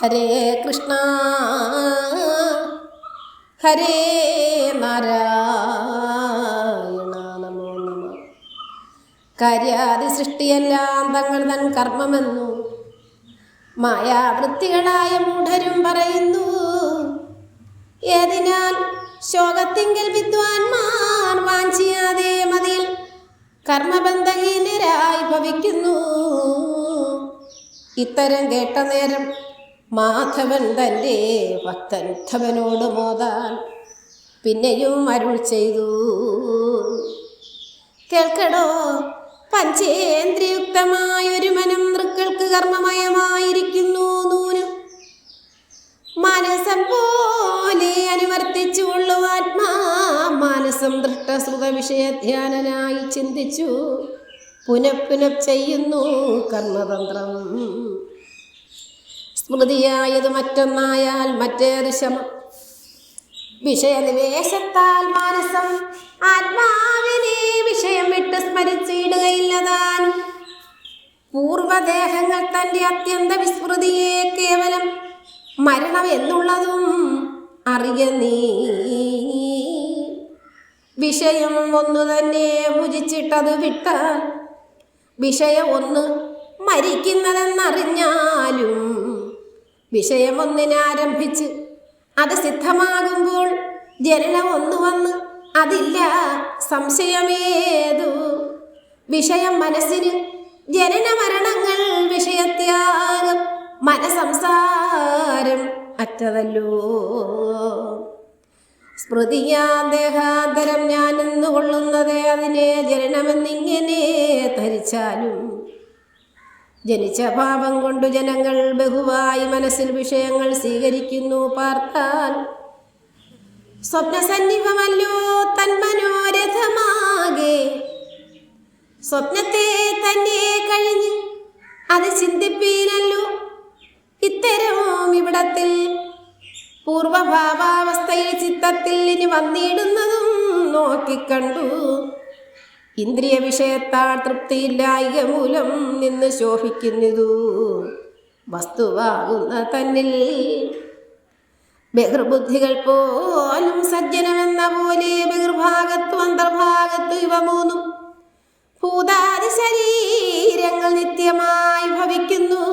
ഹരേ കൃഷ്ണ ഹരേ നാരായണ നമോ നമ. കാര്യാദി സൃഷ്ടിയെല്ലാം തങ്ങൾ തൻ കർമ്മമെന്നു മായാവൃത്തികളായ മൂഢരും പറയുന്നു. ഏതിനാൽ ശോകത്തിങ്കൽ വിദ്വാൻമാർ വാഞ്ചിയാതെ മതിൽ കർമ്മബന്ധഹീനരായി ഭവിക്കുന്നു. ഇത്തരം കേട്ട നേരം മാധവൻ തൻ്റെ ഭക്തൻ ഉദ്ധവനോട് മോദാൻ പിന്നെയും അരുൾ ചെയ്തു. കേൾക്കടോ, പഞ്ചേന്ദ്രിയുക്തമായൊരു മനം നൃക്കൾക്ക് കർമ്മമയമായിരിക്കുന്നു. നൂനും മാനസം പോലെ അനുവർത്തിച്ചു കൊള്ളുവാത്മാ മാനസം ദൃഷ്ടശ്രുത വിഷയധ്യാനനായി ചിന്തിച്ചു പുനഃ ചെയ്യുന്നു കർമ്മതന്ത്രം. സ്മൃതിയായത് മറ്റൊന്നായാൽ മറ്റേത് ശമം. വിഷയനിവേശത്താൽ മാനസം ആത്മാവിനെ വിഷയം വിട്ട് സ്മരിച്ചിടുകയില്ലതാൻ. പൂർവദേഹങ്ങൾ തൻ്റെ അത്യന്ത വിസ്മൃതിയെ കേവലം മരണം എന്നുള്ളതും അറിയ നീ. വിഷയം ഒന്നു തന്നെ ഭുജിച്ചിട്ടത് വിട്ടാൽ വിഷയം ഒന്ന് മരിക്കുന്നതെന്നറിഞ്ഞാലും വിഷയം ഒന്നിനാരംഭിച്ച് അത് സിദ്ധമാകുമ്പോൾ ജനനം ഒന്ന് വന്ന് അതില്ല സംശയമേതു. വിഷയം മനസ്സിന് ജനന മരണങ്ങൾ വിഷയത്യാഗം മനസംസാരം അറ്റതല്ലോ. സ്മൃതിയാ ദേഹാന്തരം ഞാനെന്നു കൊള്ളുന്നതേ അതിനെ ജനനമെന്നിങ്ങനെ ധരിച്ചാലും ജനിച്ച ഭാവം കൊണ്ടു ജനങ്ങൾ ബഹുവായി മനസ്സിൽ വിഷയങ്ങൾ സ്വീകരിക്കുന്നു. പാർത്താൽ സ്വപ്നസന്നിഭമല്ലോ തന്മനോരഥമാകെ. സ്വപ്നത്തെ തന്നെ കഴിഞ്ഞ് അത് ചിന്തിപ്പീനല്ലോ ഇത്തരവും ഇവിടത്തിൽ. പൂർവഭാവാവസ്ഥയിൽ ചിത്തത്തിൽ ഇനി വന്നിടുന്നതും നോക്കിക്കണ്ടു. ഇന്ദ്രിയ വിഷയത്താൽ തൃപ്തിയില്ലായ്ക മൂലം നിന്ന് ശോഭിക്കുന്നതു വസ്തുവാകുന്ന തന്നിൽ. ബഹിർബുദ്ധികൾ പോലും സജ്ജനമെന്ന പോലെ ബഹിർഭാഗത്തു അന്തർഭാഗത്തു ഇവ മൂന്നും ഭൂതാദി ശരീരങ്ങൾ നിത്യമായി ഭവിക്കുന്നു.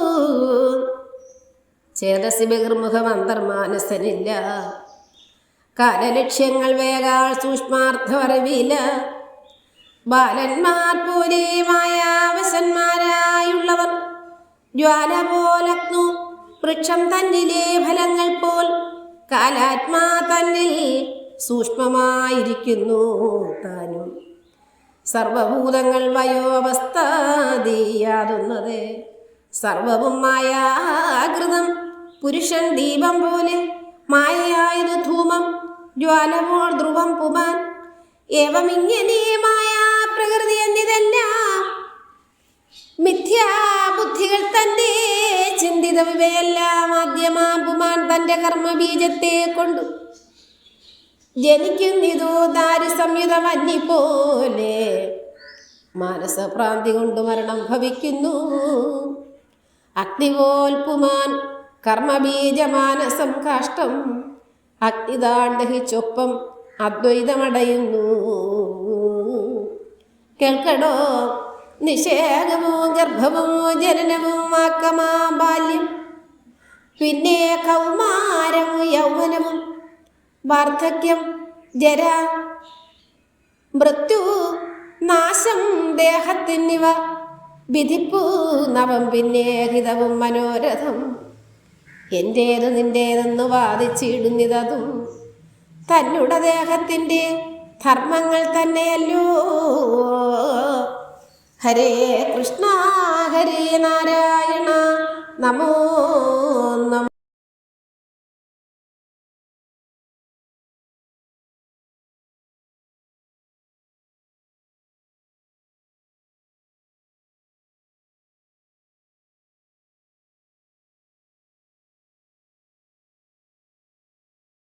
ചേതസി ബഹിർമുഖം അന്തർമാനസനില്ല. കാലലക്ഷ്യങ്ങൾ വേഗാൾ സൂക്ഷ്മാർത്ഥമറിവില്ല. ബാലന്മാർ പോലെ മായാവശന്മാരായുള്ളവർ ജ്വാല പോലഗ്നു വൃക്ഷം തന്നിലെ ഫലങ്ങൾ പോൽ കാലാത്മാ തന്നിൽ സൂക്ഷ്മമായിരിക്കുന്നു താനും. സർവഭൂതങ്ങൾ വയോവസ്ഥാതിയാതുന്നത് സർവവും മായാകൃതം. പുരുഷൻ ദീപം പോലെ മായയായതു ധൂമം ജ്വാലമോൾ ധ്രുവം പുമാൻ. ഏവമിങ്ങനെ മായാ പ്രകൃതി എന്നിതെല്ലാം മിഥ്യാബുദ്ധികൾ തന്റെ ചിന്തിതം. ഇവയെല്ലാം ആദ്യമാം പുമാൻ തന്റെ കർമ്മബീജത്തെ കൊണ്ടു ജനിക്കുന്നിതോ ദാരി സംയുതമന്നി പോലെ. മാനസഭ്രാന്തി കൊണ്ട് മരണം ഭവിക്കുന്നു. അഗ്നിപോൽ പുമാൻ കർമ്മബീജമാനസം കാഷ്ടം. അഗ്നിതാണ്ഡഹി ചൊപ്പം അദ്വൈതമടയുന്നു. കേൾക്കടോ, നിഷേകമോ ഗർഭമോ ജനനവും ആക്കമാ ബാല്യം, പിന്നെ കൗമാരവും യൗവനവും വാർദ്ധക്യം ജര മൃത്യു നാശം ദേഹത്തിന്നിവ വിധിപ്പു നവം പിന്നെ ഹിതവും മനോരഥം. എൻ്റേത് നിൻ്റേതെന്ന് വാദിച്ചിടുന്നിതും തന്നുടെ ദേഹത്തിൻ്റെ ധർമ്മങ്ങൾ തന്നെയല്ലോ. ഹരേ കൃഷ്ണ ഹരേ നാരായണ നമോ നമ.